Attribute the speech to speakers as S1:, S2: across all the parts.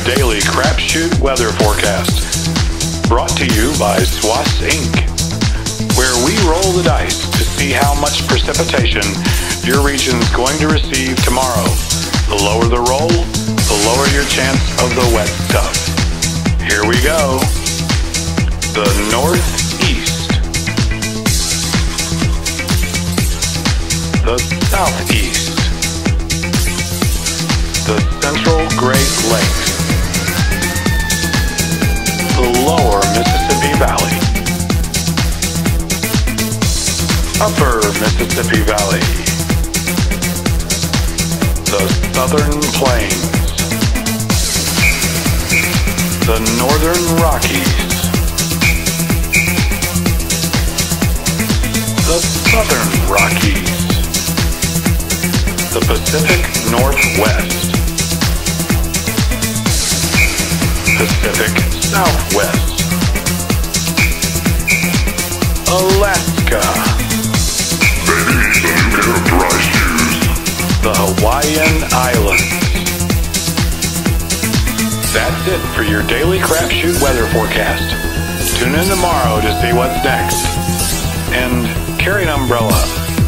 S1: daily crapshoot weather forecast. Brought to you by Swas Inc., where we roll the dice to see how much precipitation your region's going to receive tomorrow. The lower the roll, the lower your chance of the wet stuff. Here we go. The northeast, the southeast, the central Great Lakes, the lower Mississippi Valley, upper Mississippi Valley, the southern plains, the northern Rockies, the southern Rockies, the Pacific Northwest, Pacific Southwest, Alaska,
S2: Baby, the new pair of dry shoes.
S1: the Hawaiian Islands. That's it for your daily crapshoot weather forecast. Tune in tomorrow to see what's next. And carry an umbrella,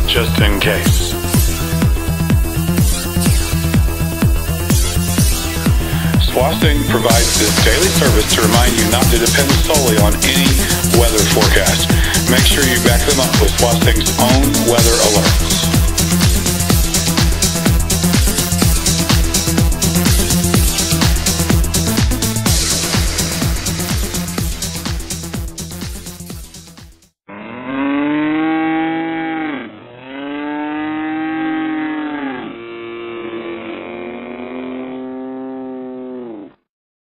S1: just in case. Swasing provides this daily service to remind you not to depend solely on any weather forecast. Make sure you back them up with Swasing's own weather alerts.